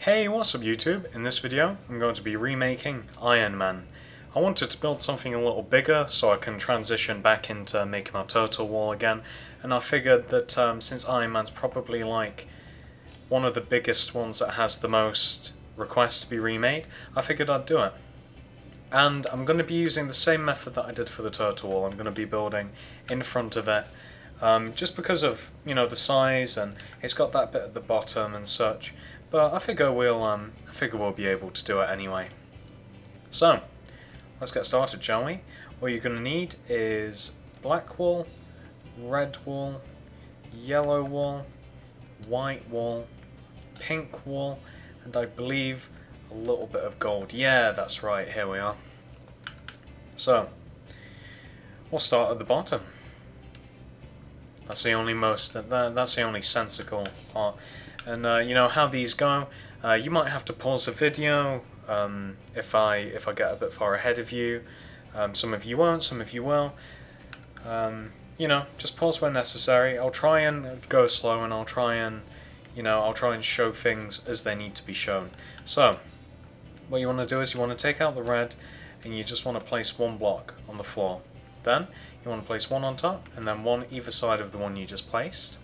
Hey, what's up YouTube? In this video I'm going to be remaking Iron Man. I wanted to build something a little bigger so I can transition back into making our turtle wall again, and I figured that since Iron Man's probably like one of the biggest ones that has the most requests to be remade, I figured I'd do it. And I'm going to be using the same method that I did for the turtle wall. I'm going to be building in front of it, just because of the size, and it's got that bit at the bottom and such. But I figure we'll be able to do it anyway. So let's get started, shall we? All you're going to need is black wool, red wool, yellow wool, white wool, pink wool, and I believe a little bit of gold. Yeah, that's right, here we are. So we'll start at the bottom. That's the only sensical part. And you know how these go. You might have to pause the video if I get a bit far ahead of you. Some of you won't, some of you will. Just pause when necessary. I'll try and go slow, and I'll try and show things as they need to be shown. So what you want to do is you want to take out the red, and you just want to place one block on the floor. Then you want to place one on top, and then one either side of the one you just placed.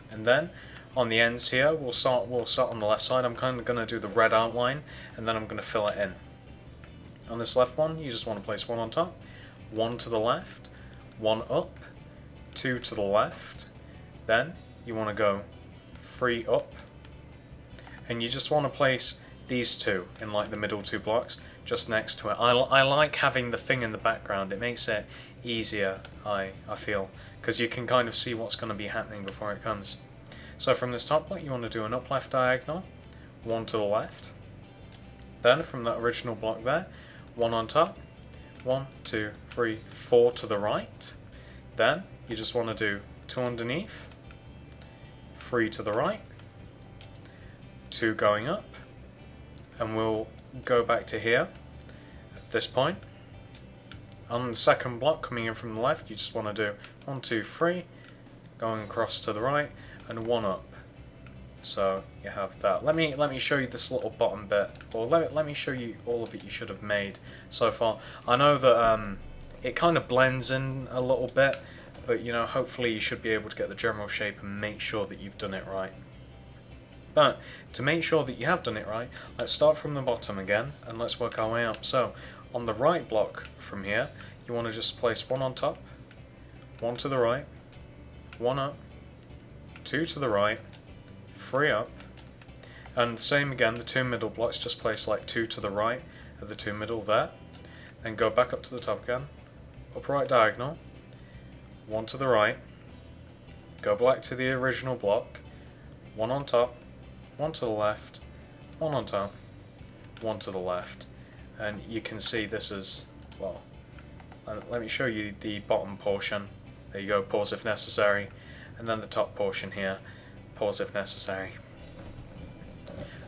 And then on the ends here, we'll start on the left side. I'm kind of going to do the red outline, and then I'm going to fill it in. On this left one, you just want to place one on top, one to the left, one up, two to the left. Then you want to go 3 up, and you just want to place these two in like the middle 2 blocks just next to it. I like having the thing in the background. It makes it easier, I feel, because you can kind of see what's going to be happening before it comes. So from this top block you want to do an up left diagonal, one to the left. Then from that original block there, one on top, 1, 2, 3, 4 to the right. Then you just want to do 2 underneath, 3 to the right, 2 going up, and we'll go back to here at this point. On the second block coming in from the left, you just want to do 1, 2, 3, going across to the right, and 1 up. So you have that. Let me show you this little bottom bit, or let me show you all of it you should have made so far. I know that it kind of blends in a little bit, but hopefully you should be able to get the general shape and make sure that you've done it right. But to make sure that you have done it right, let's start from the bottom again and let's work our way up. So on the right block from here, you want to just place 1 on top, 1 to the right, 1 up, 2 to the right, 3 up, and same again, the 2 middle blocks, just place like 2 to the right of the 2 middle there, then go back up to the top again, upright diagonal, 1 to the right, go back to the original block, 1 on top, 1 to the left, 1 on top, 1 to the left, and you can see this is, well, let me show you the bottom portion. There you go, pause if necessary, and then the top portion here, pause if necessary.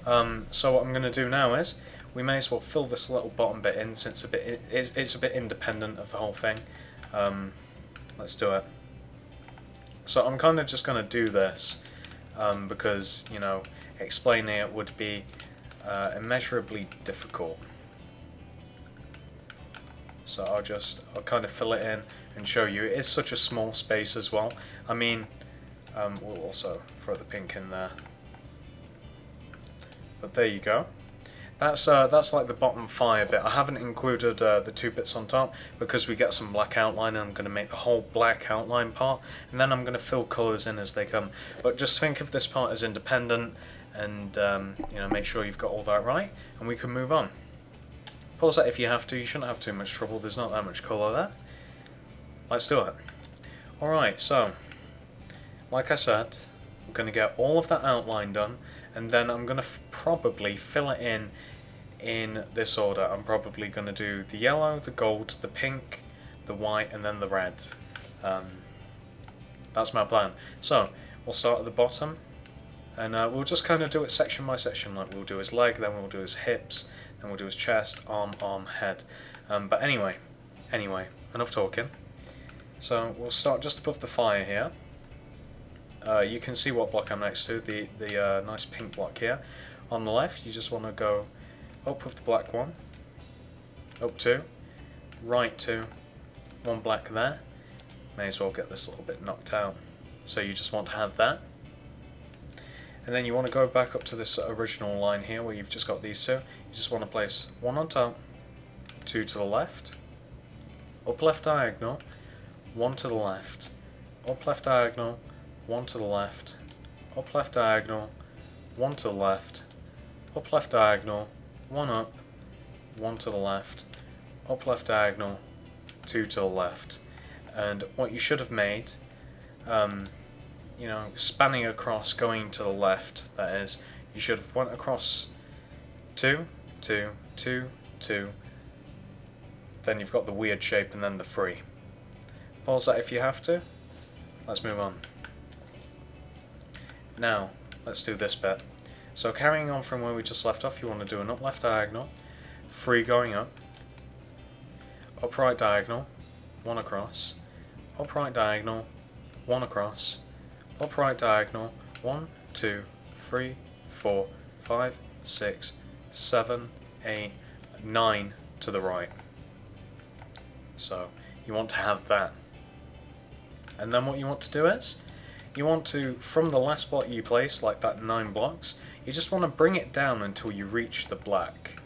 So what I'm going to do now is, we may as well fill this little bottom bit in, since it's a bit independent of the whole thing. Let's do it. So I'm kind of just going to do this, because, explaining it would be immeasurably difficult. So I'll kind of fill it in and show you. It is such a small space as well. I mean, we'll also throw the pink in there. But there you go. That's like the bottom fire bit. I haven't included the 2 bits on top because we get some black outline, and I'm going to make the whole black outline part, and then I'm going to fill colours in as they come. But just think of this part as independent, and make sure you've got all that right, and we can move on. Pause that if you have to. You shouldn't have too much trouble. There's not that much colour there. Let's do it. Alright, so like I said, I'm going to get all of that outline done, and then I'm going to probably fill it in this order. I'm probably going to do the yellow, the gold, the pink, the white, and then the red. That's my plan. So we'll start at the bottom, and we'll just kind of do it section by section. Like we'll do his leg, then we'll do his hips, then we'll do his chest, arm, head. But anyway, enough talking. So we'll start just above the fire here. You can see what block I'm next to, the nice pink block here. On the left, you just want to go up with the black one, up 2, right 2, 1 black there. May as well get this a little bit knocked out. So you just want to have that. And then you want to go back up to this original line here where you've just got these two. You just want to place 1 on top, 2 to the left, up left diagonal, 1 to the left, up left diagonal, 1 to the left, up left diagonal, 1 to the left, up left diagonal, 1 up, 1 to the left, up left diagonal, 2 to the left. And what you should have made, you know, spanning across, going to the left, that is, you should have went across 2, 2, 2, 2, then you've got the weird shape and then the 3. Pause that if you have to. Let's move on. Now, let's do this bit. So carrying on from where we just left off, you want to do an up left diagonal, 3 going up right diagonal, 1 across, up right diagonal, 1 across, up right diagonal, 1, 2, 3, 4, 5, 6, 7, 8, 9 to the right. So you want to have that. And then what you want to do is, you want to, from the last block you place, like that 9 blocks, you just want to bring it down until you reach the black.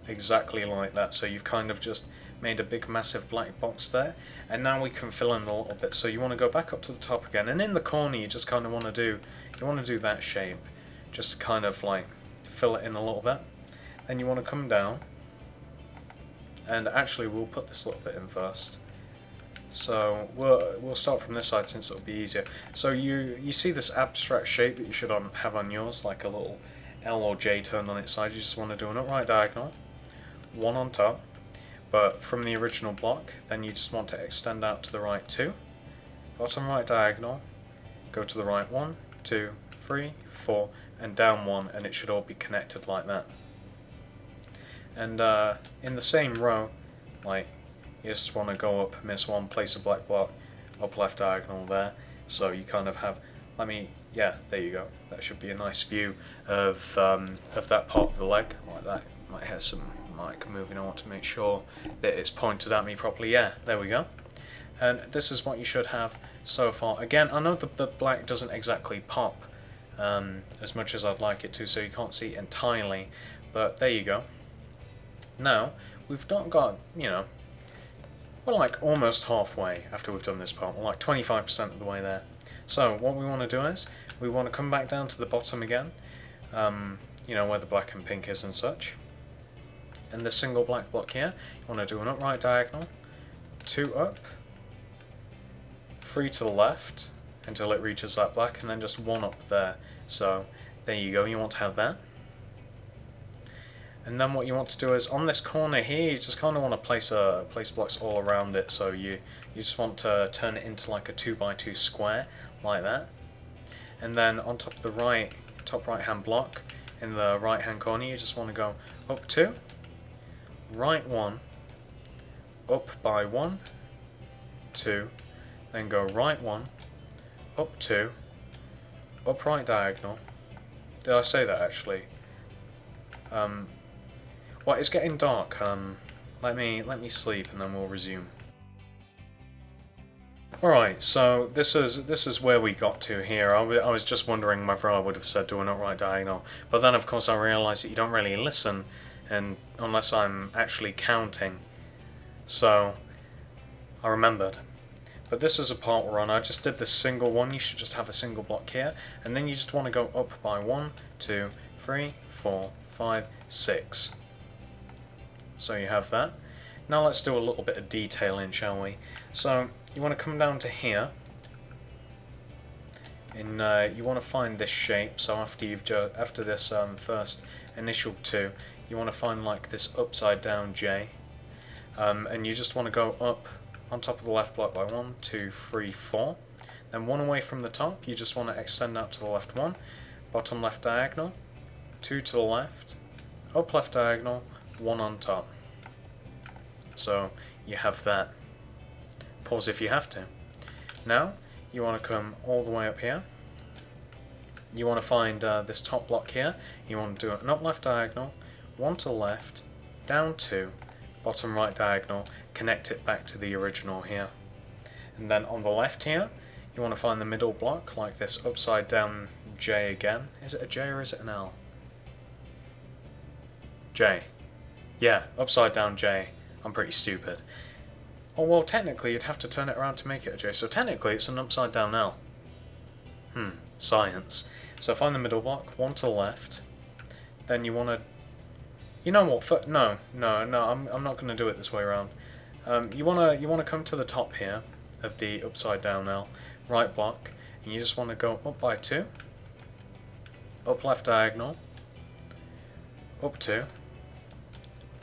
Exactly like that. So you've kind of just made a big massive black box there, and now we can fill in a little bit. So you want to go back up to the top again, and in the corner you just kind of want to do that shape, just to kind of like fill it in a little bit. Then you want to come down, and actually we'll put this little bit in first. So we'll start from this side since it'll be easier. So you see this abstract shape that you should have on yours, like a little L or J turned on its side. You just want to do an upright diagonal, 1 on top, but from the original block. Then you just want to extend out to the right 2, bottom right diagonal, go to the right 1, 2, 3, 4, and down 1, and it should all be connected like that. And in the same row, like, you just want to go up, miss 1, place a black block, up left diagonal there. So you kind of have, yeah, there you go. That should be a nice view of that part of the leg, like that. Might have some mic moving. I want to make sure that it's pointed at me properly. Yeah, there we go. And this is what you should have so far. Again, I know the black doesn't exactly pop as much as I'd like it to, so you can't see entirely, but there you go. Now, we've not got, you know, we're like almost halfway after we've done this part. We're like 25% of the way there. So what we want to do is, we want to come back down to the bottom again, you know, where the black and pink is and such. And this single black block here, you want to do an upright diagonal, 2 up, 3 to the left until it reaches that black, and then just 1 up there. So there you go, you want to have that. And then what you want to do is, on this corner here, you just kind of want to place blocks all around it. So you just want to turn it into like a 2x2 square, like that. And then on top of the top right hand block, in the right hand corner, you just want to go up 2, right 1, up by 1, 2, then go right 1, up 2, up right diagonal. Did I say that actually? Well, it's getting dark. Let me sleep and then we'll resume. Alright, so this is where we got to here. I was just wondering whether I would have said do an upright diagonal, but then of course I realised that you don't really listen and unless I'm actually counting. So I remembered. But this is a part we're on. I just did this single one. You should just have a single block here, and then you just want to go up by 1, 2, 3, 4, 5, 6. So you have that. Now let's do a little bit of detailing, shall we? So you want to come down to here, and you want to find this shape. So after this first initial 2, you want to find like this upside down J, and you just want to go up on top of the left block by 1, 2, 3, 4. Then 1 away from the top, you just want to extend out to the left 1, bottom left diagonal, 2 to the left, up left diagonal, 1 on top. So you have that. Pause if you have to. Now you want to come all the way up here, you want to find this top block here. You want to do an up left diagonal, one to the left, down 2, bottom right diagonal, connect it back to the original here. And then on the left here, you want to find the middle block, like this upside down J again. Is it a J or is it an L? J. Yeah, upside down J. I'm pretty stupid. Oh well, technically you'd have to turn it around to make it a J, so technically it's an upside down L. Science. So find the middle block, one to the left. Then you want to... You know what? No, I'm not going to do it this way around. You want to come to the top here of the upside down L, right block, and you just want to go up by 2, up left diagonal, up 2,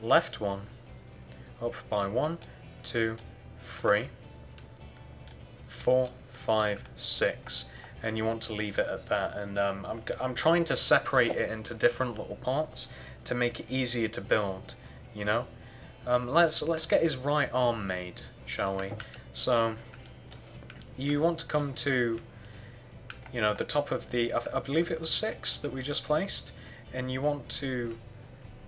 left 1, up by 1, 2, 3, 4, 5, 6. And you want to leave it at that. And I'm trying to separate it into different little parts to make it easier to build. You know, let's get his right arm made, shall we? So you want to come to, you know, the top of the, I believe it was 6 that we just placed, and you want to,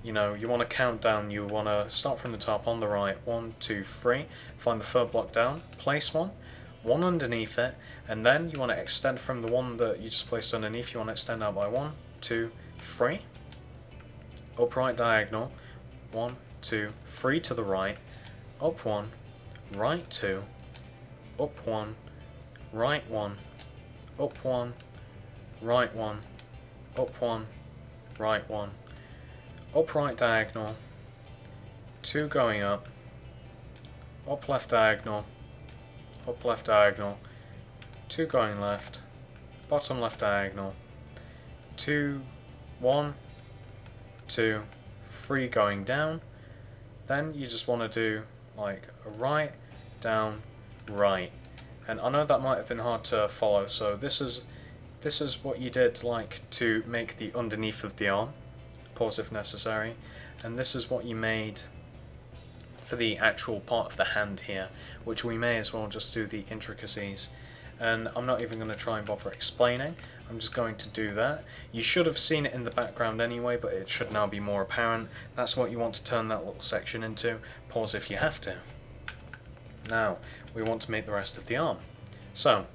you know, you want to count down. You want to start from the top on the right. 1, 2, 3. Find the third block down. Place one underneath it, and then you want to extend from the one that you just placed underneath. You want to extend out by 1, 2, 3. Upright diagonal. 1, 2, 3 to the right. Up 1, right 2, up 1, right 1, up 1, right 1, up 1, right 1. Upright diagonal, 2 going up left diagonal, up left diagonal, 2 going left, bottom left diagonal, 2, 1, 2, 3 going down. Then you just want to do like a right, down, right. And I know that might have been hard to follow, so this is what you did like to make the underneath of the arm. Pause if necessary. And this is what you made for the actual part of the hand here, which we may as well just do the intricacies. And I'm not even going to try and bother explaining, I'm just going to do that. You should have seen it in the background anyway, but it should now be more apparent. That's what you want to turn that little section into. Pause if you have to. Now, we want to make the rest of the arm. So,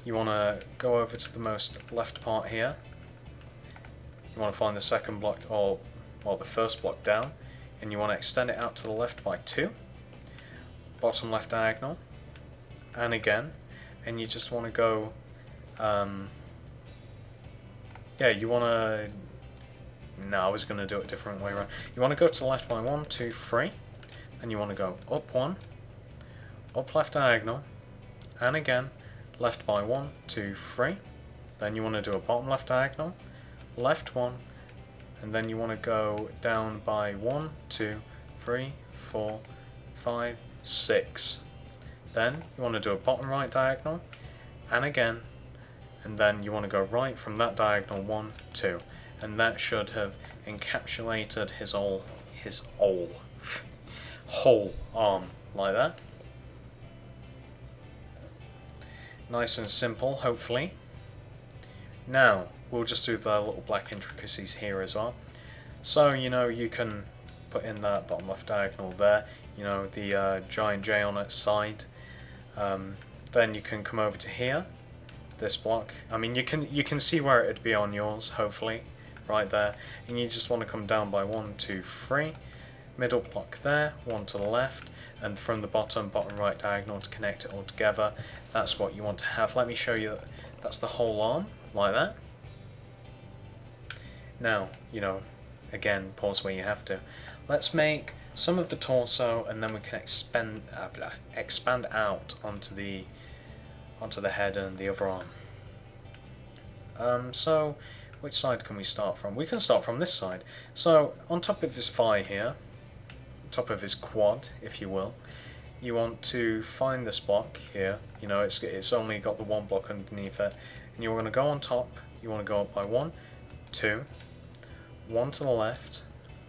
you want to go over to the most left part here. You want to find the second block, or the first block down, and you want to extend it out to the left by 2, bottom left diagonal, and again, and you just want to go, yeah, you want to, no, I was going to do it a different way around. You want to go to the left by 1, 2, 3, and you want to go up 1, up left diagonal, and again, left by 1, 2, 3, then you want to do a bottom left diagonal, left 1, and then you want to go down by 1, 2, 3, 4, 5, 6. Then you want to do a bottom right diagonal, and again, and then you want to go right from that diagonal 1, 2, and that should have encapsulated his whole arm like that. Nice and simple, hopefully. Now, we'll just do the little black intricacies here as well. So, you know, you can put in that bottom left diagonal there, you know, the giant J on its side. Then you can come over to here, this block. I mean, you can see where it'd be on yours, hopefully, right there. And you just want to come down by 1, 2, 3. Middle block there, 1 to the left, and from the bottom right diagonal to connect it all together. That's what you want to have. Let me show you. That's the whole arm, like that. Now, you know, again, pause where you have to. Let's make some of the torso, and then we can expand out onto the head and the other arm. So, which side can we start from? We can start from this side. So, on top of his thigh here, top of his quad, if you will, you want to find this block here. You know, it's only got the one block underneath it, and you want to go on top. You want to go up by 1, 2, 1 to the left,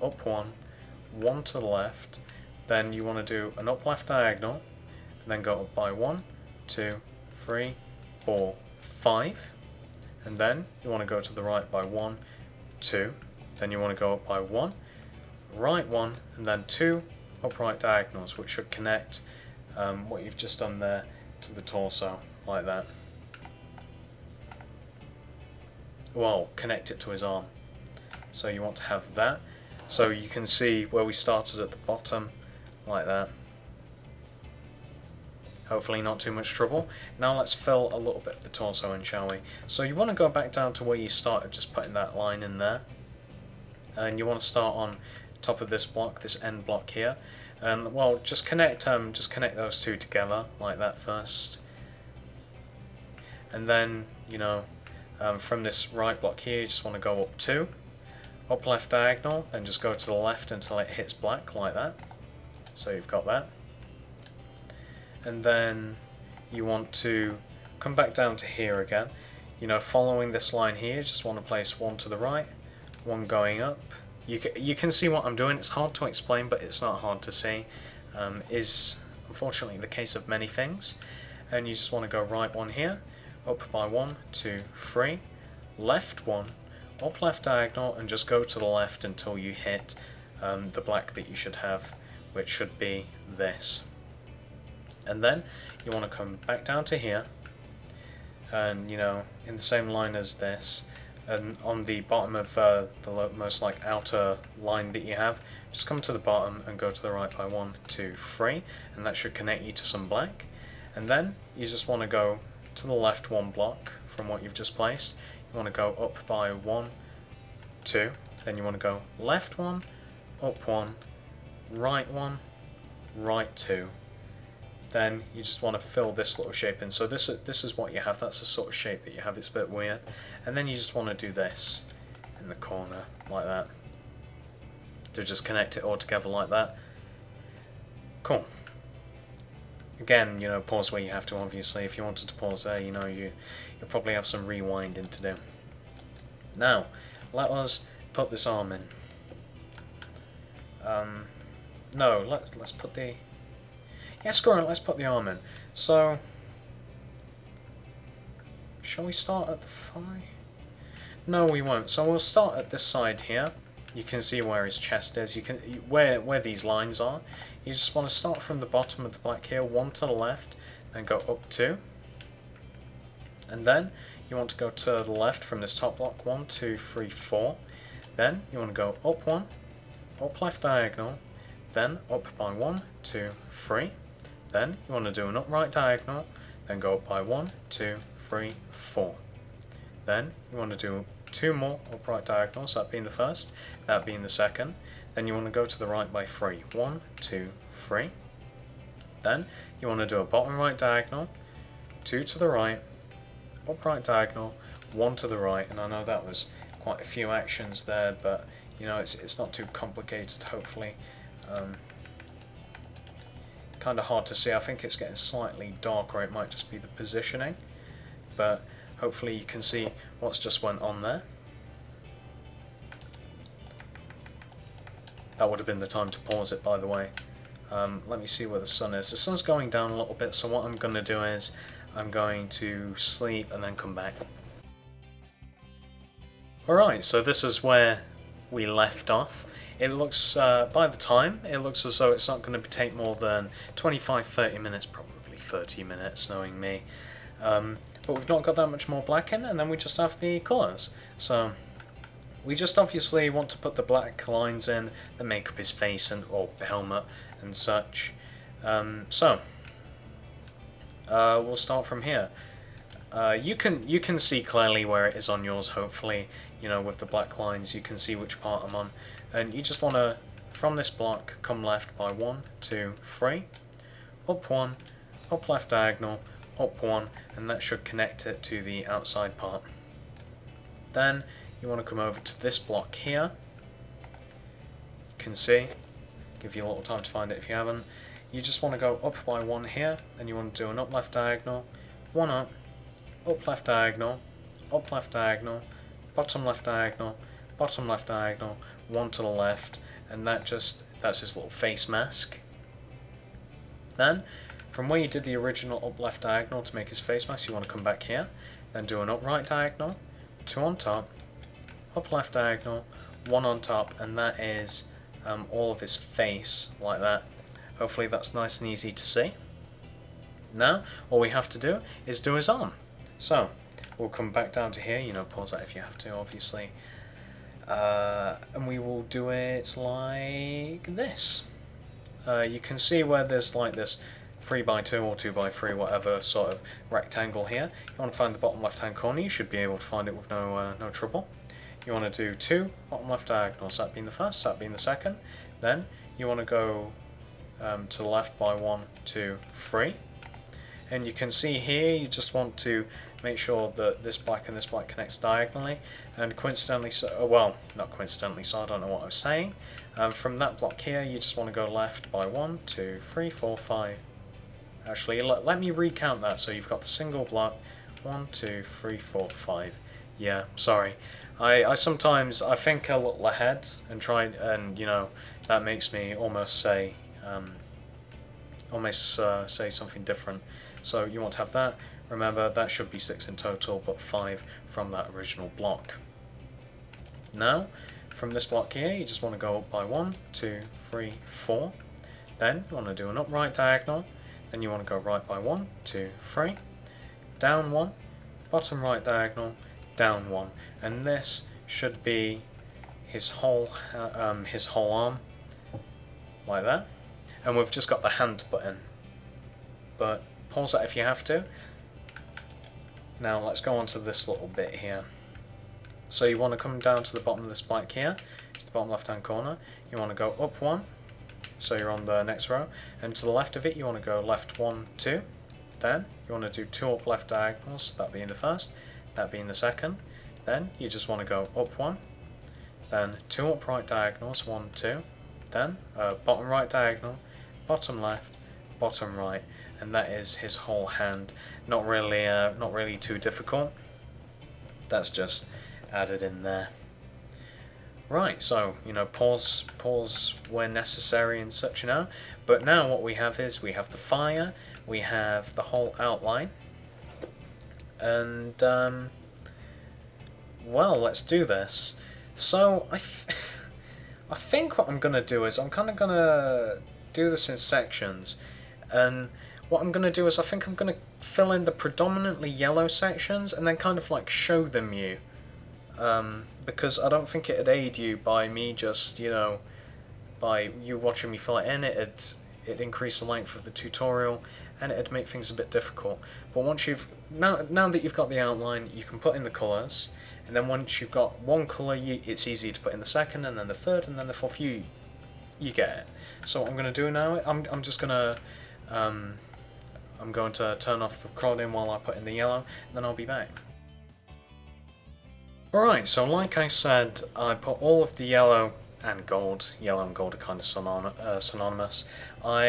up 1, 1 to the left. Then you want to do an up left diagonal, and then go up by 1, 2, 3, 4, 5, and then you want to go to the right by 1, 2, then you want to go up by 1, right 1, and then 2 upright diagonals, which should connect what you've just done there to the torso, like that. Well, connect it to his arm. So you want to have that. So you can see where we started at the bottom, like that. Hopefully not too much trouble. Now let's fill a little bit of the torso in, shall we? So you want to go back down to where you started, just putting that line in there. And you want to start on top of this block, this end block here. And well, just connect those two together, like that first. And then, you know, from this right block here, you just want to go up 2. Up left diagonal, then just go to the left until it hits black, like that. So you've got that. And then you want to come back down to here again. You know, following this line here, you just want to place 1 to the right, 1 going up. You can see what I'm doing. It's hard to explain, but it's not hard to see. Is unfortunately the case of many things. And you just want to go right 1 here, up by 1, 2, 3, left 1, up left diagonal, and just go to the left until you hit the black that you should have, which should be this. And then you want to come back down to here, and you know, in the same line as this, and on the bottom of the most like outer line that you have, just come to the bottom and go to the right by 1, 2, 3, and that should connect you to some black. And then you just want to go to the left 1 block from what you've just placed. You want to go up by 1, 2, then you want to go left 1, up 1, right 1, right 2. Then you just want to fill this little shape in. So this is what you have. That's the sort of shape that you have. It's a bit weird. And then you just want to do this in the corner, like that. To just connect it all together like that. Cool. Again, you know, pause where you have to, obviously. If you wanted to pause there, you know, you'll probably have some rewinding to do. Now, let us put this arm in. No, let's put the... Yeah, screw it, let's put the arm in. So, shall we start at the thigh? No, we won't. So we'll start at this side here. You can see where his chest is. You can where these lines are. You just want to start from the bottom of the black here, 1 to the left, then go up 2, and then you want to go to the left from this top block, 1, 2, 3, 4. Then you want to go up 1, up left diagonal, then up by 1, 2, 3. Then you want to do an upright diagonal, then go up by 1, 2, 3, 4. Then you want to do 2 more upright diagonals, that being the first, that being the second. Then you want to go to the right by 3, 1, 2, 3. Then you want to do a bottom right diagonal, 2 to the right, upright diagonal, 1 to the right. And I know that was quite a few actions there, but you know, it's not too complicated, hopefully. Kind of hard to see. I think it's getting slightly darker. It might just be the positioning, but hopefully you can see what's just went on there. That would have been the time to pause it, by the way. Let me see where the sun is. The sun's going down a little bit, so what I'm going to do is I'm going to sleep and then come back. Alright, so this is where we left off. It looks, by the time, it looks as though it's not going to take more than 25-30 minutes, probably 30 minutes, knowing me. But we've not got that much more black in, and then we just have the colours. So, we just obviously want to put the black lines in that make up his face and or helmet and such. We'll start from here. You can see clearly where it is on yours, hopefully. You know, with the black lines, you can see which part I'm on. And you just want to, from this block, come left by 1, 2, 3, up 1, up left diagonal, up 1, and that should connect it to the outside part. Then you want to come over to this block here. You can see, give you a little time to find it if you haven't. You just want to go up by 1 here, and you want to do an up left diagonal, 1 up left diagonal, up left diagonal, bottom left diagonal, 1 to the left, and that's his little face mask. Then, from where you did the original up left diagonal to make his face mask, you want to come back here, then do an upright diagonal, 2 on top, up left diagonal, 1 on top, and that is all of his face, like that. Hopefully that's nice and easy to see. Now, all we have to do is do his arm. So, we'll come back down to here, pause that if you have to, obviously. And we will do it like this. You can see where there's like this 3x2 or 2x3, whatever sort of rectangle here. You want to find the bottom left hand corner, you should be able to find it with no trouble. You want to do 2 bottom left diagonals, that being the first, that being the second. Then you want to go to the left by 1, 2, 3. And you can see here, you just want to make sure that this black and this black connects diagonally. And coincidentally, well, not coincidentally, so I don't know what I was saying. From that block here, you just want to go left by 1, 2, 3, 4, 5. Actually, let me recount that. So you've got the single block, 1, 2, 3, 4, 5. Yeah, sorry. I sometimes think a little ahead and try, and that makes me almost say something different. So you want to have that. Remember, that should be 6 in total, but 5 from that original block. Now, from this block here, you just want to go up by 1, 2, 3, 4. Then you want to do an upright diagonal. Then you want to go right by 1, 2, 3. Down 1, bottom right diagonal, down 1. And this should be his whole arm, like that. And we've just got the hand button. But pause that if you have to. Now let's go on to this little bit here. So you want to come down to the bottom of this blank here, to the bottom left hand corner. You want to go up 1, so you're on the next row, and to the left of it you want to go left 1, 2. Then you want to do 2 up left diagonals, that being the first, that being the second. Then you just want to go up 1, then 2 up right diagonals, 1, 2. Then bottom right diagonal, bottom left, bottom right, and that is his whole hand. Not really too difficult. That's just added in there. Right, so pause where necessary and such now. But now what we have is we have the fire, we have the whole outline, and well, let's do this. So I think what I'm gonna do is I'm kind of gonna do this in sections, and what I'm gonna do is I think I'm gonna fill in the predominantly yellow sections and then kind of like show them you. Because I don't think it'd aid you by me just, by you watching me fill it in, it'd increase the length of the tutorial and it'd make things a bit difficult. But once now that you've got the outline, you can put in the colours, and then once you've got one colour, it's easy to put in the second, and then the third, and then the fourth. You get it. So what I'm going to do now, I'm going to turn off the recording while I put in the yellow, and then I'll be back. Alright, so like I said, I put all of the yellow and gold are kind of synonymous. I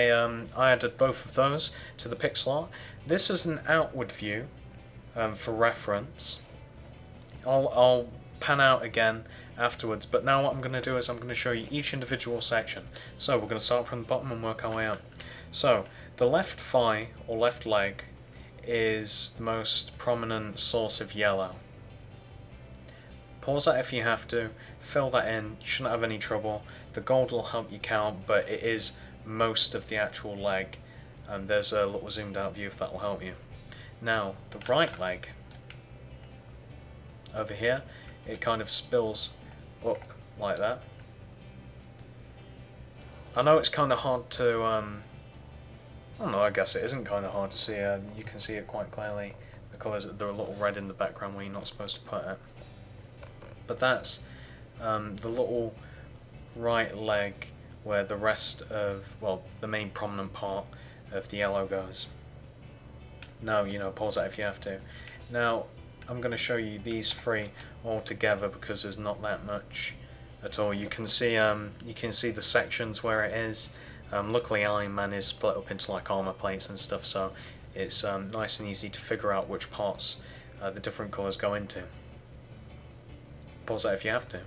added both of those to the pixel art. This is an outward view for reference. I'll pan out again afterwards, but now what I'm going to do is I'm going to show you each individual section. So we're going to start from the bottom and work our way up. So the left thigh or left leg is the most prominent source of yellow. Pause that if you have to, fill that in, you shouldn't have any trouble. The gold will help you count, but it is most of the actual leg. There's a little zoomed out view if that will help you. Now, the right leg, over here, it kind of spills up like that. I know it's kind of hard to, I don't know, I guess it isn't kind of hard to see. You can see it quite clearly. The colours, they're a little red in the background where you're not supposed to put it. But that's the little right leg where the rest of, well, the main prominent part of the yellow goes. Now, pause that if you have to. Now, I'm going to show you these three all together because there's not that much at all. You can see the sections where it is. Luckily, Iron Man is split up into like armor plates and stuff, so it's nice and easy to figure out which parts the different colours go into. Pause that if you have to.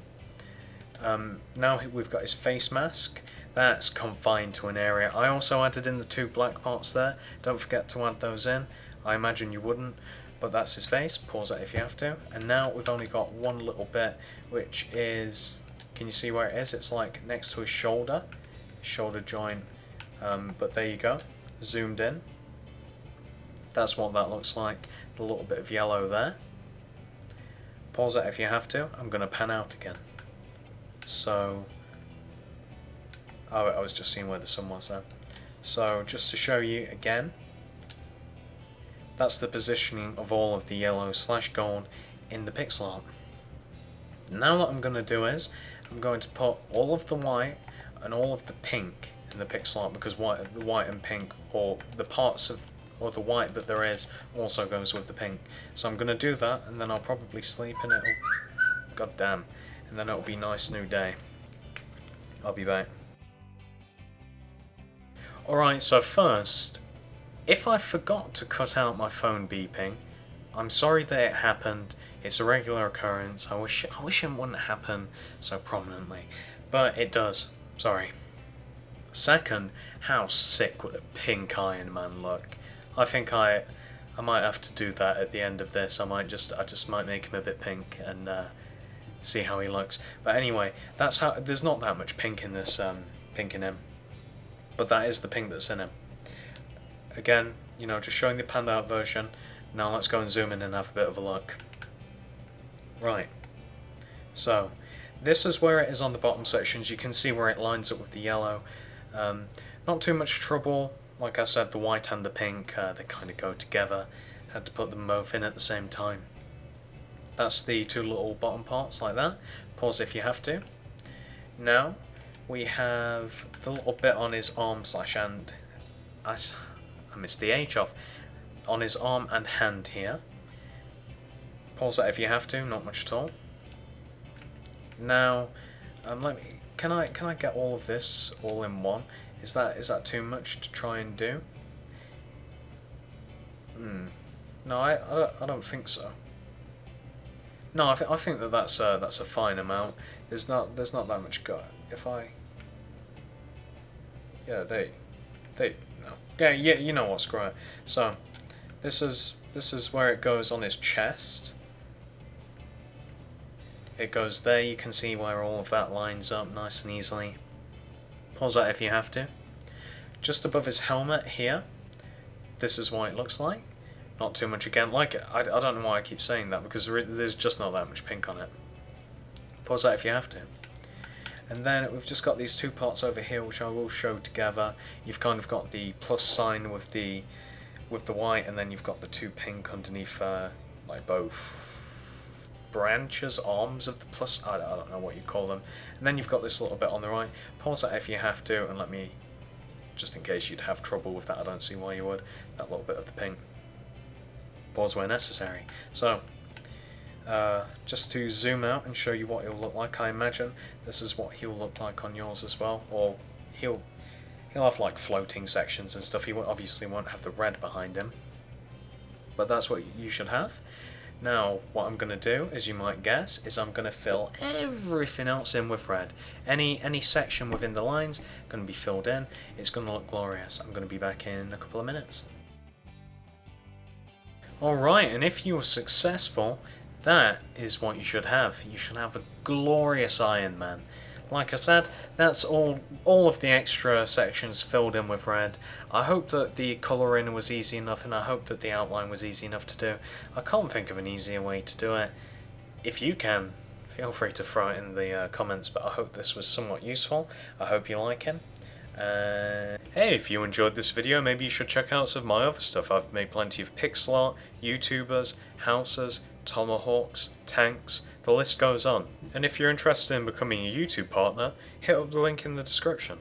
Now we've got his face mask. That's confined to an area. I also added in the 2 black parts there. Don't forget to add those in. I imagine you wouldn't. But that's his face. Pause that if you have to. And now we've only got one little bit, which is, can you see where it is? It's like next to his shoulder joint. But there you go, zoomed in. That's what that looks like. A little bit of yellow there. Pause that if you have to. I'm going to pan out again. So, oh, I was just seeing where the sun was there. So just to show you again, that's the positioning of all of the yellow / gold in the pixel art. Now what I'm going to do is, I'm going to put all of the white and all of the pink in the pixel art, because the white and pink, or the parts of, or the white that there is, also goes with the pink. So I'm going to do that, and then I'll probably sleep and it'll, god damn, and then it'll be nice new day. I'll be back. Alright, so first, if I forgot to cut out my phone beeping, I'm sorry that it happened. It's a regular occurrence. I wish it wouldn't happen so prominently, but it does. Sorry. Second, how sick would a pink Iron Man look? I think I might have to do that at the end of this. I just might make him a bit pink and see how he looks. But anyway, that's how. There's not that much pink in this pink in him, but that is the pink that's in him. Again, you know, just showing the panned out version. Now let's go and zoom in and have a bit of a look. Right. So this is where it is on the bottom sections. You can see where it lines up with the yellow. Not too much trouble. Like I said, the white and the pink, they kind of go together. Had to put them both in at the same time. That's the two little bottom parts like that. Pause if you have to. Now we have the little bit on his arm / hand. I missed the H off. On his arm and hand here. Pause that if you have to, not much at all. Now, can I get all of this all in one? Is that too much to try and do? No, I don't think so. No, I think that's a fine amount. There's not that much gut. If I, yeah, they no. Yeah, you know what, screw it. So this is where it goes on his chest. It goes there. You can see where all of that lines up nice and easily. Pause that if you have to. Just above his helmet here, this is what it looks like. Not too much again. Like, I don't know why I keep saying that, because there's just not that much pink on it. Pause that if you have to. And then we've just got these two parts over here, which I will show together. You've kind of got the plus sign with the white, and then you've got the two pink underneath, like both branches, arms of the plus, I don't know what you call them. And then you've got this little bit on the right. Pause that if you have to, and let me, just in case you'd have trouble with that, I don't see why you would, that little bit of the pink. Pause where necessary. So, just to zoom out and show you what he'll look like, I imagine this is what he'll look like on yours as well, or he'll have like floating sections and stuff. He obviously won't have the red behind him, but that's what you should have. Now, what I'm going to do, as you might guess, is I'm going to fill everything else in with red. Any section within the lines going to be filled in. It's going to look glorious. I'm going to be back in a couple of minutes. Alright, and if you were successful, that is what you should have. You should have a glorious Iron Man. Like I said, that's all of the extra sections filled in with red. I hope that the colouring was easy enough, and I hope that the outline was easy enough to do. I can't think of an easier way to do it. If you can, feel free to throw it in the comments, but I hope this was somewhat useful. I hope you like it. Hey, if you enjoyed this video, maybe you should check out some of my other stuff. I've made plenty of pixel art, YouTubers, houses, tomahawks, tanks, the list goes on. And if you're interested in becoming a YouTube partner, hit up the link in the description.